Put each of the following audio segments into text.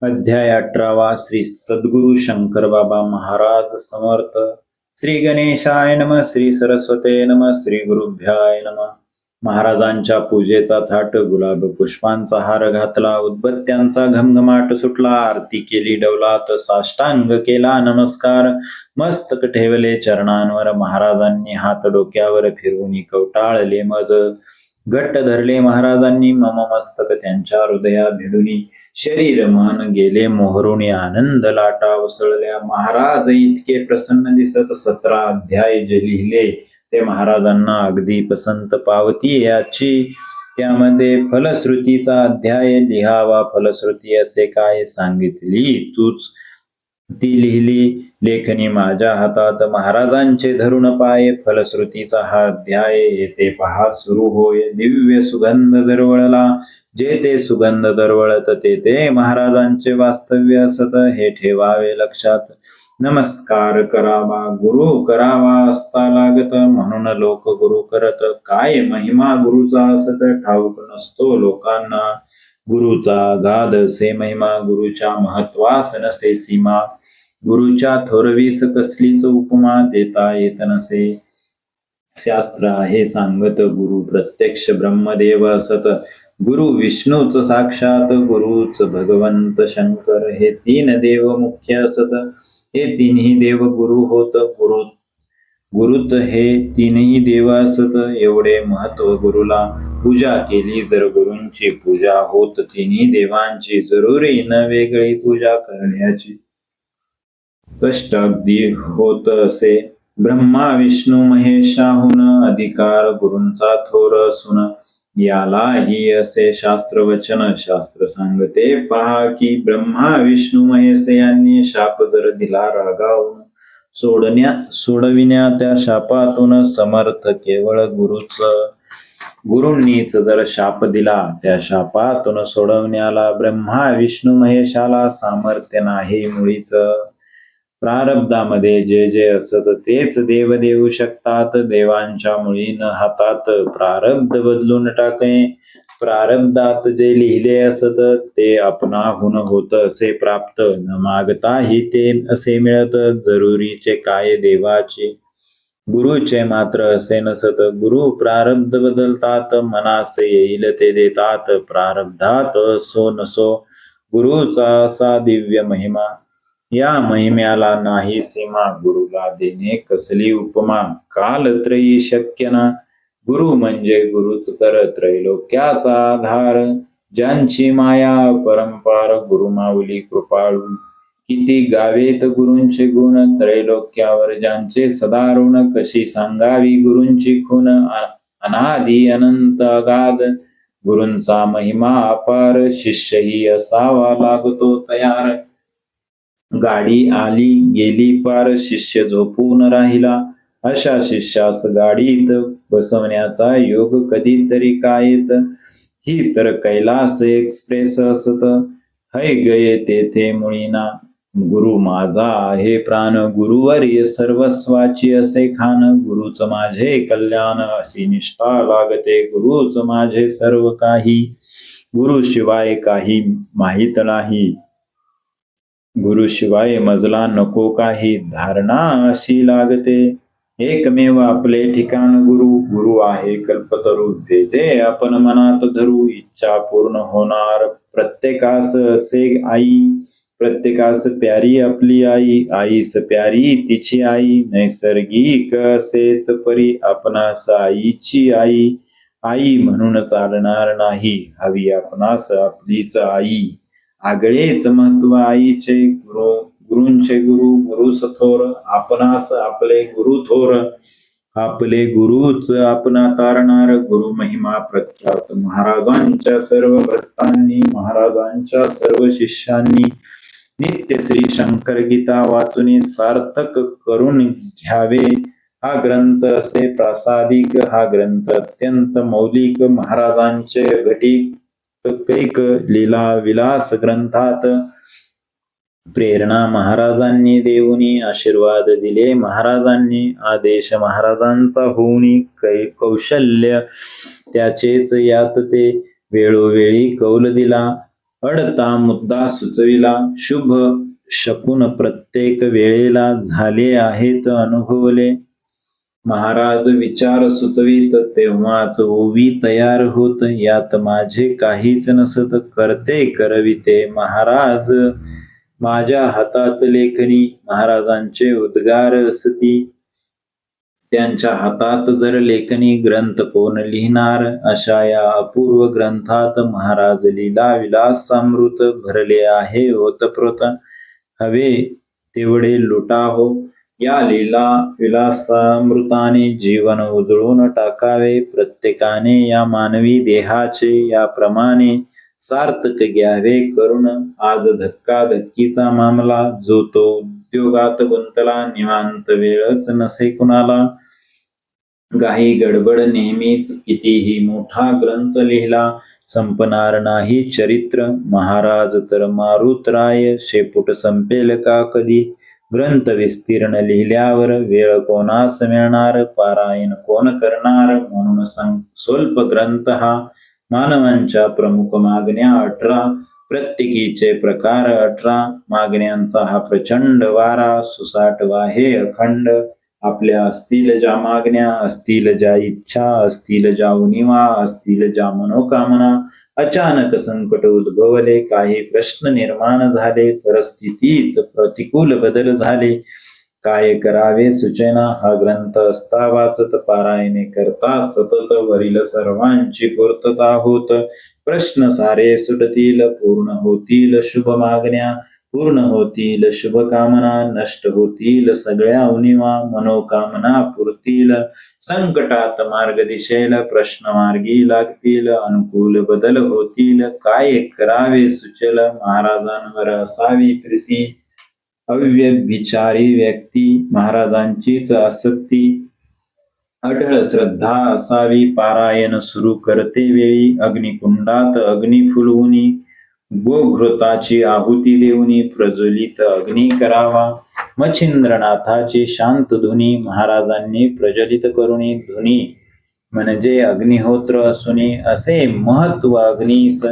अध्याय 18 श्री सद्गुरु शंकर बाबा महाराज समर्थ. श्री गणेशाय नम, श्री सरस्वते नम, श्री गुरुभ्याय नम. महाराजांच्या पूजेचा थाट, गुलाब पुष्पांचा हार घातला, उदबत्त्यांचा घमघमाट सुटला, आरती केली डौलात, साष्टांग केला नमस्कार, मस्तक ठेवले चरणांवर. महाराजांनी हात डोक्यावर फिरवून कवटाळले मज, घट्ट धरले महाराजांनी मम मस्तक त्यांच्या हृदया भिडुनी. शरीर मन गेले मोहरुनी, आनंद लाटा उसळल्या. महाराज इतके प्रसन्न दिसत 17 अध्याय जे लिहिले ते महाराजांना अगदी पसंत पावती याची. त्यामध्ये फलश्रुतीचा अध्याय लिहावा. फलश्रुती असे काय सांगितली तूच ती लिहिली लेखनी माझ्या हातात, महाराजांचे धरून पाय. फलश्रुतीचा हा अध्याय येथे पहा सुरू होय. दिव्य सुगंध दरवळला, जे ते सुगंध दरवळत ते महाराजांचे वास्तव्य असत, हे ठेवावे लक्षात. नमस्कार करावा, गुरु करावा असता लागत, म्हणून लोक गुरु करत. काय महिमा गुरुचा असत ठाऊक नसतो लोकांना. गुरुचा गाध से महिमा, गुरुच्या महत्वास नसे सीमा. गुरुच्या थोरवीस कसलीच उपमा देता येत नसे. शास्त्र आहे सांगत, गुरु प्रत्यक्ष ब्रह्मदेव असत. गुरु विष्णूच साक्षात, गुरुच भगवंत शंकर. हे 3 देव मुख्य असत, हे 3ही देव गुरु होत. गुरुत हे 3ही देव असत, एवढे महत्व गुरुला. पूजा केली जर गुरूंची, पूजा होत 3ही देवांची. जरुरी न वेगळी पूजा करण्याची, कष्ट अगदी होत असे. ब्रह्मा विष्णू महेशाहून, अधिकार गुरूंचा थोर असून. यालाही असे शास्त्र वचन, शास्त्र सांगते पहा की. ब्रह्मा विष्णू महेश यांनी शाप जर दिला रागावून, सोडविण्या त्या शापातून समर्थ केवळ गुरुच. गुरूंनीच जर शाप दिला, त्या शापातून सोडवण्याला ब्रह्मा विष्णू महेशाला सामर्थ्य नाही मुळीच. प्रारब्धामध्ये जे जे असत तेच देव देऊ शकतात, देवांच्या मुळी न हातात. प्रारब्ध बदलून टाकणे, प्रारब्धात जे लिहिले असत ते आपणाहून होत असे प्राप्त, न मागताही ते असे मिळत. जरुरीचे काय देवाचे, गुरुचे मात्र असे नसत. गुरु प्रारब्ध बदलतात, मनास येईल ते देतात. प्रारब्धात असो नसो गुरुचा असा दिव्य महिमा. या महिम्याला नाही सीमा, गुरुला देणे कसली उपमा. कालत्रयी शक्य ना, गुरु म्हणजे गुरुच तर त्रैलोक्याचा आधार. ज्यांची माया परंपार, गुरुमाऊली कृपाळू. किती गावेत गुरूंचे गुण, त्रैलोक्यावर ज्यांचे सदा ऋण. कशी सांगावी गुरूंची खून, अनादी अनंत अगाध. गुरूंचा महिमा अपार, शिष्यही असावा लागतो तयार. गाडी आली गेली पार, शिष्य झोपून राहिला. अशा शिष्यास गाडीत बसवण्याचा योग कधीतरी कायेत. ही तर कैलास एक्सप्रेस असत, है गये तेथे मुळीना. गुरु माझा आहे प्राण, गुरुवर्य सर्वस्वाची असे खान. गुरुच माझे कल्याण, अशी निष्ठा लागते. गुरुच माझे सर्व काही, गुरुशिवाय काही माहित नाही. गुरुशिवाय मजला नको काही, धारणा अशी लागते. एकमेव आपले ठिकाण गुरु. गुरु आहे कल्पतरू, ते जे आपण मनात धरू. इच्छा पूर्ण होणार प्रत्येकास असे आई. प्रत्येकास प्यारी आपली आई, आईस प्यारी तिची आई. नैसर्गिक असेच परी आपणास आईची आई. आई म्हणून चालणार नाही, हवी आपणास आपलीच आई. आगळेच महत्व आईचे. गुरूंचे गुरु, गुरु सथोर. आपणास आपले गुरु थोर, आपले गुरुच आपणा तारणार. गुरु महिमा प्रख्यात महाराजांच्या सर्व भक्तांनी, महाराजांच्या सर्व शिष्यांनी. नित्य श्री शंकर गीता वाचून सार्थक करून घ्यावे. हा ग्रंथ असे प्रासादिक, हा ग्रंथ अत्यंत मौलिक. महाराजांचे घटिक कैक लीला विलास ग्रंथात. प्रेरणा महाराजांनी देऊनी, आशीर्वाद दिले महाराजांनी. आदेश महाराजांचा होऊनी, कौशल्य त्याचेच यात ते. वेळोवेळी कौल दिला, अडता मुद्दा सुचविला, शुभ शकून प्रत्येक वेळेला झाले आहेत अनुभवले. महाराज विचार सुचवित, तेव्हाच ओवी तयार होत, यात माझे काहीच नसत, करते करविते महाराज. माझ्या हातात लेखणी, महाराजांचे उद्गार असती. त्यांच्या हातात जर लेखणी, ग्रंथ कोण लिहिणार. अशा या अपूर्व ग्रंथात महाराज लीला विलासामृत भरले आहे ओतप्रोत. हवे तेवढे लुटाहो, या लीला विलासामृताने जीवन उजळून टाकावे. प्रत्येकाने या मानवी देहाचे याप्रमाणे सार्थक घ्यावे करून. आज धक्काधक्कीचा मामला, जो तो उद्योगात गुंतला, निवांत वेळच नसे कुणाला. घाई गडबड नेहमीच, कितीही मोठा ग्रंथ लिहिला संपणार नाही चरित्र. महाराज तर मारुतराय, शेपूट संपेल का कधी. ग्रंथ विस्तीर्ण लिहिल्यावर वेळ कोणास मिळणार, पारायण कोण करणार. म्हणून स्वल्प ग्रंथ हा, मानवांच्या प्रमुख मागण्या 18, प्रत्येकीचे प्रकार 18. मागण्यांचा हा प्रचंड वारा, सुसाट वाहे अखंड. आपल्या असतील ज्या मागण्या, असतील ज्या इच्छा, असतील ज्या उणिवा, असतील ज्या मनोकामना. अचानक संकट उद्भवले, काही प्रश्न निर्माण झाले, परिस्थितीत प्रतिकूल बदल झाले. काय करावे सुचेना. हा ग्रंथ असता वाचत, पारायणे करता सतत, वरील सर्वांची पूर्तता होत. प्रश्न सारे सुटतील, पूर्ण होतील शुभ मागण्या. पूर्ण होतील शुभकामना, नष्ट होतील सगळ्या उणिवा. मनोकामना पुरतील, संकटात मार्ग दिसेल, प्रश्न मार्गी लागतील, अनुकूल बदल होतील. काय करावे सुचेल, महाराजांवर असावी प्रीती. अव्यभिचारी व्यक्ती, महाराजांचीच आसक्ती. अढळ श्रद्धा असावी, पारायण सुरू करते वेळी. अग्निकुंडात अग्नी फुलवुनी, गोघृताची आहुती देऊनी, प्रज्वलित अग्नी करावा. मच्छिंद्रनाथाची शांत धुनी, महाराजांनी प्रज्वलित करुणी. धुनी म्हणजे अग्निहोत्र असुनी, असे महत्व अग्नीस.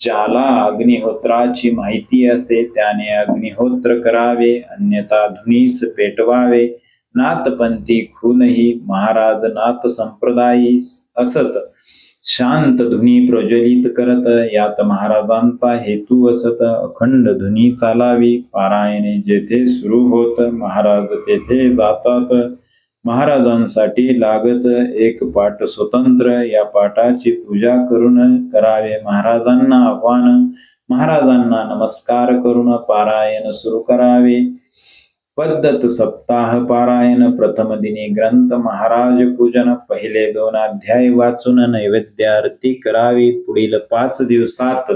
ज्याला अग्निहोत्राची माहिती असे, त्याने अग्निहोत्र करावे, अन्यथा धुनीस पेटवावे. नाथपंथी खूनही, महाराज नाथ संप्रदायी असत. शांत धुनी प्रज्वलित करत, यात महाराजांचा हेतू असत. अखंड धुनी चालावी, पारायणे जेथे सुरू होत, महाराज तेथे जातात. महाराजांसाठी लागत एक पाठ स्वतंत्र, या पाठाची पूजा करून करावे महाराजांना आव्हान. महाराजांना नमस्कार करून पारायण सुरू करावे. पद्धत सप्ताह पारायण. प्रथम दिनी ग्रंथ महाराज पूजन. पहिले 2 अध्याय वाचून नैवेद्य आरती करावी. पुढील 5 दिवसात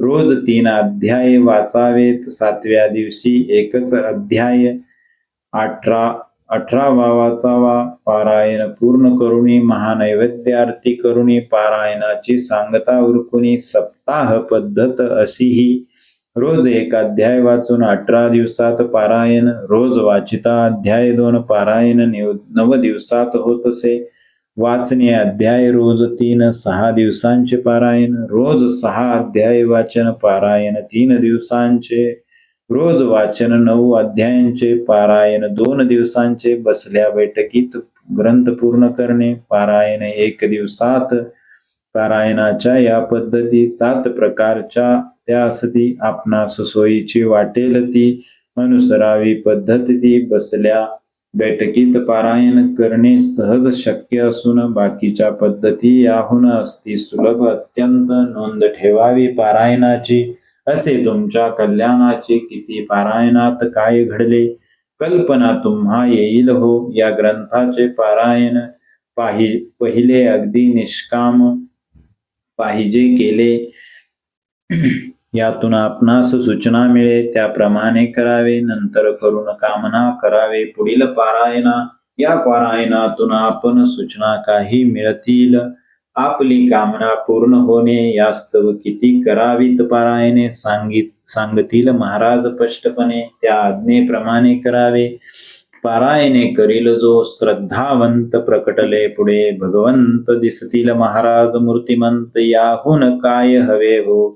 रोज 3 अध्याय वाचावेत. 7व्या दिवशी एकच अध्याय. 18वा वाचावा. पारायण पूर्ण करुणी, महानैवेद्य आरती करुणी, पारायणाची सांगता उरकुनी. सप्ताह पद्धत अशी ही. रोज 1 अध्याय वाचून 18 दिवसात पारायण. रोज वाचिता अध्याय 2 पारायण 9 दिवसात होत असे. वाचणे अध्याय रोज 3, 6 दिवसांचे पारायण. रोज 6 अध्याय वाचन, पारायण 3 दिवसांचे. रोज वाचन 9 अध्यायांचे, पारायण 2 दिवसांचे. बसल्या बैठकीत ग्रंथ पूर्ण करणे, पारायण 1 दिवसात. पारायणाच्या या पद्धती 7 प्रकारच्या त्या असती. आपणास सोयीची वाटेल ती अनुसरावी पद्धत ती. बसल्या बैठकीत पारायण करणे सहज शक्य असून बाकीच्या पद्धती याहून असती सुलभ अत्यंत. नोंद ठेवावी पारायणाची, असे तुमच्या कल्याणाचे. किती पारायणात काय घडले, कल्पना तुम्हा येईल हो. या ग्रंथाचे पारायण पहिले अगदी निष्काम पाहिजे केले. यातून आपणास सूचना मिळे त्याप्रमाणे करावे. नंतर करून कामना करावे पुढील पारायणा. या पारायणातून आपण सूचना काही मिळतील. आपली कामना पूर्ण होणे यास्तव किती करावीत पारायणे सांगतील महाराज स्पष्टपणे. त्या आज्ञेप्रमाणे करावे. पारायणे करील जो श्रद्धावंत, प्रकटले पुढे भगवंत दिसतील महाराज मूर्तिमंत. याहून काय हवे हो.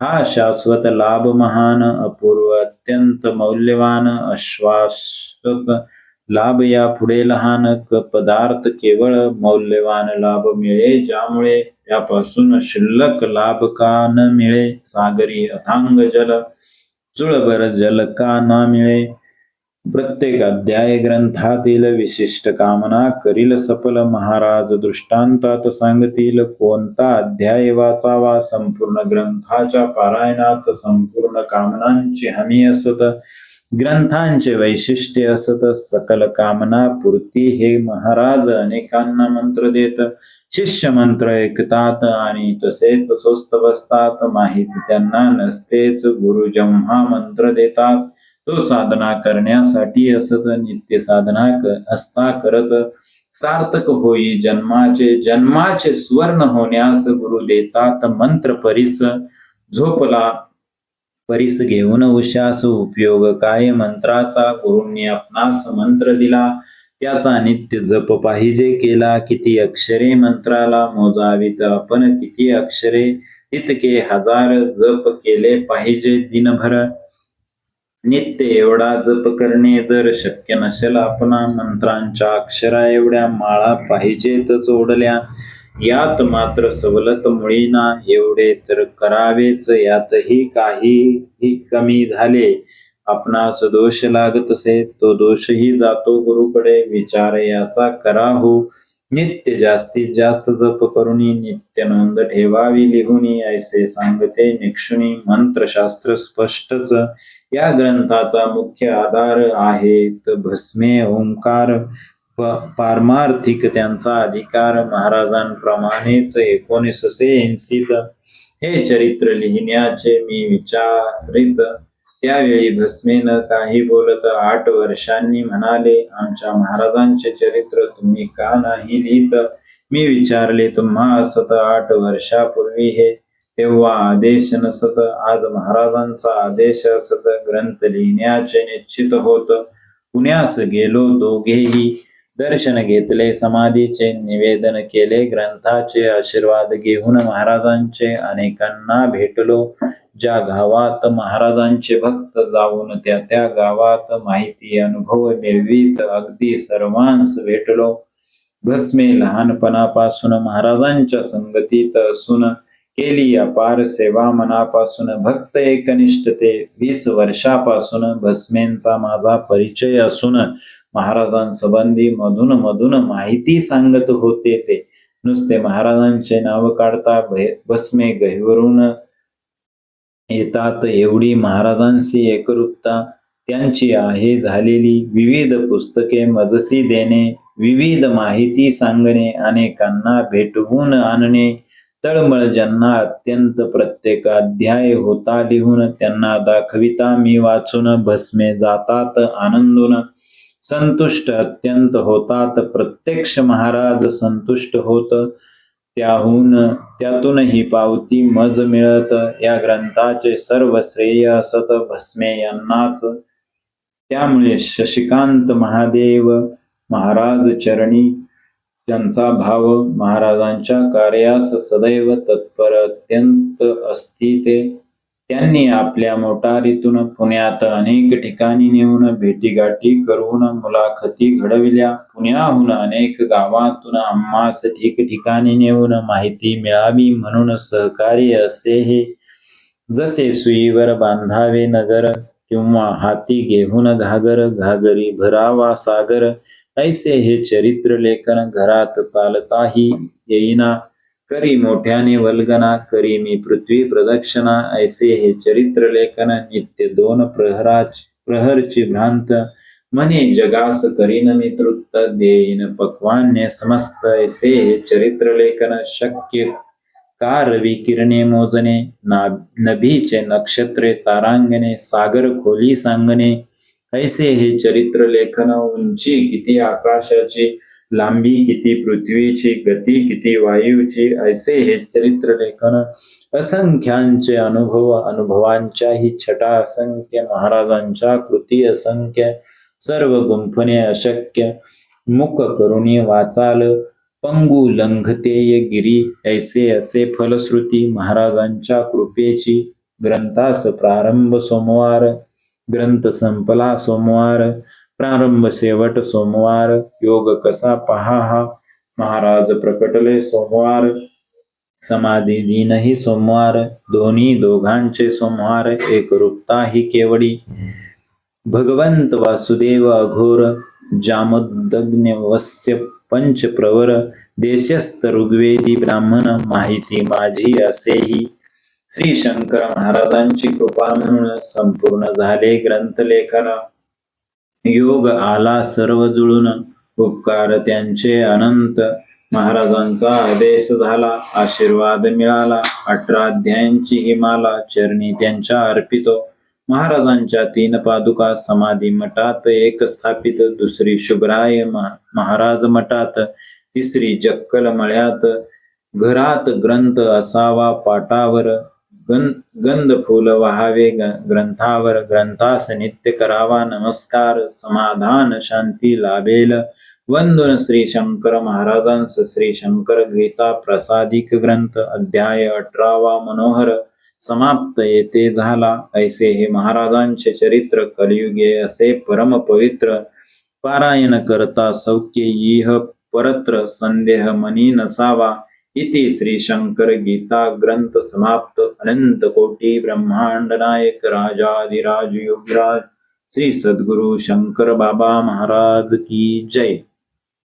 हा शाश्वत लाभ महान अपूर्व अत्यंत मौल्यवान अश्वासक लाभ या पुढे लहान पदार्थ केवळ मौल्यवान लाभ मिळे ज्यामुळे यापासून शिल्लक लाभ का न मिळे सागरी अथांग जल जुळभर जल का न मिळे प्रत्येक अध्याय ग्रंथातील विशिष्ट कामना करील सफल महाराज दृष्टांतात सांगतील कोणता अध्याय वाचावा संपूर्ण ग्रंथाच्या पारायणात संपूर्ण कामनांची हमी असत ग्रंथांचे वैशिष्ट्य असत सकल कामना पूर्ती हे महाराज अनेकांना मंत्र देत शिष्य मंत्र ऐकतात आणि तसेच स्वस्त बसतात माहिती त्यांना नसतेच गुरु जेव्हा मंत्र देतात तो साधना करण्यासाठी असत नित्य साधना असता करत सार्थक होई जन्माचे सुवर्ण होण्यास गुरु देतात मंत्र परीस झोपला परीस घेऊन उशास उपयोग काय मंत्राचा गुरूंनी आपणास मंत्र दिला त्याचा नित्य जप पाहिजे केला किती अक्षरे मंत्राला मोजावीत आपण किती अक्षरे इतके हजार जप केले पाहिजे दिनभर नित्य एवढा जप करणे जर शक्य नसेल आपणा मंत्रांच्या अक्षरा एवढ्या माळा पाहिजेत जोडल्या यात मात्र सवलत मुळीना एवढे तर करावेच यातही काही कमी झाले आपणास दोष लागत असे तो दोषही जातो गुरुकडे विचार याचा करा हो नित्य जास्तीत जास्त जप करुनी नित्य नोंद ठेवावी लिहुनी ऐसे सांगते निक्षुनी मंत्रशास्त्र स्पष्टच या ग्रंथाचा मुख्य आधार आहेत भस्मे ओंकार पारमार्थिक त्यांचा अधिकार महाराजांप्रमाणेच 1980 हे चरित्र लिहिण्याचे मी विचारित त्यावेळी भस्मेनं काही बोलत 8 वर्षांनी म्हणाले आमच्या महाराजांचे चरित्र तुम्ही का नाही लिहित मी विचारले तुम्हा असत 8 वर्षापूर्वी हे तेव्हा आदेश नसत आज महाराजांचा आदेश असत ग्रंथ लिहिण्याचे निश्चित होत पुण्यास गेलो दोघेही दर्शन घेतले समाधीचे निवेदन केले ग्रंथाचे आशीर्वाद घेऊन महाराजांचे अनेकांना भेटलो ज्या गावात महाराजांचे भक्त जाऊन त्या गावात माहिती अनुभव मिळवीत अगदी सर्वांस भेटलो भस्मे लहानपणापासून महाराजांच्या संगतीत असून केली अपार सेवा मनापासून भक्त एकनिष्ठते 20 वर्षापासून भस्मेंचा माझा परिचय असून महाराजांसंबंधी मधून मधून माहिती सांगत होते ते नुसते महाराजांचे नाव काढता भस्मे गहिवरून येतात एवढी महाराजांशी एकरूपता त्यांची आहे झालेली विविध पुस्तके मजसी देणे विविध माहिती सांगणे अनेकांना भेटवून आणणे तळमळ ज्यांना अत्यंत प्रत्येक अध्याय होता लिहून त्यांना दाखविता मी वाचून भस्मे जातात आनंदून संतुष्ट अत्यंत होतात प्रत्यक्ष महाराज संतुष्ट होत त्यातूनही पावती मज मिळत या ग्रंथाचे सर्व श्रेय असत भस्मे यांनाच त्यामुळे शशिकांत महादेव महाराज चरणी त्यांचा भाव महाराजांच्या कार्यास सदैव तत्पर अत्यंत असती ते त्यांनी आपल्या मोटारीतून पुण्यात अनेक ठिकाणी नेऊन भेटीगाठी करून मुलाखती घडविल्या पुण्याहून अनेक गावातून आम्हास ठिकठिकाणी नेऊन माहिती मिळावी म्हणून सहकार्य असे हे जसे सुईवर बांधावे नगर किंवा हाती घेऊन घागरी भरावा सागर ऐसे हे चरित्र लेखन घरात चालताही येईना करी मोठ्याने वल्गना करी मी पृथ्वी प्रदक्षिणा ऐसे हे चरित्र लेखन नित्य 2 प्रहरची भ्रांत म्हणे जगास करीन मी तृप्त देईन पक्वान्य समस्त ऐसे हे चरित्र लेखन शक्य का रवी किरणे मोजणे नभीचे नक्षत्रे तारांगणे सागर खोली सांगणे ऐसे हे चरित्र लेखन उंची किती आकाशाची लांबी किती पृथ्वीची गती किती वायूची ऐसे हे चरित्र लेखन असंख्यांचे अनुभवांच्याही छटा असंख्य महाराजांच्या कृती असंख्य सर्व गुंफणे अशक्य मुक करुणी वाचाल पंगू लंघतेय गिरी ऐसे असे फलश्रुती महाराजांच्या कृपेची ग्रंथास प्रारंभ सोमवार, ग्रंथ संपला सोमवार, प्रारंभ शेवट सोमवार, योग कसा पहा महाराज प्रकटले सोमवार, समाधी दीनही सोमवार, दोघांचे सोमवार, एकरूपता ही केवडी, भगवंत वासुदेव अघोर, जामोदग्न वस्य पंच प्रवर, देशस्थ ऋग्वेदी ब्राह्मण, माहिती माझी असेही. श्री शंकर महाराजांची कृपा म्हणून संपूर्ण झाले ग्रंथलेखन, योग आला सर्व जुळून, उपकार त्यांचे अनंत, महाराजांचा आदेश झाला, आशीर्वाद मिळाला, 18 अध्यायांची ही माला चरणी त्यांच्या अर्पितो. महाराजांच्या 3 पादुका समाधी मठात, एक स्थापित, दुसरी शुभराय महाराज मठात, तिसरी जक्कल मळ्यात. घरात ग्रंथ असावा पाटावर, गंध फूल वहावे ग्रंथावर, ग्रंथास नित्य करावा नमस्कार, समाधान शांती लाभेल. वंदन श्री शंकर महाराजांस. श्री शंकर गीता प्रसादिक ग्रंथ, अध्याय 18 मनोहर समाप्त येथे झाला. ऐसे हे महाराजांचे चरित्र, कलियुगे असे परम पवित्र, पारायण करता सौख्य इह परत्र, संदेह मनी नसावा. इति श्री शंकर गीता ग्रंथ समाप्त. अनंत कोटी ब्रह्मांड नायक राजाधिराज योगीराज श्री सद्गुरु शंकर बाबा महाराज की जय.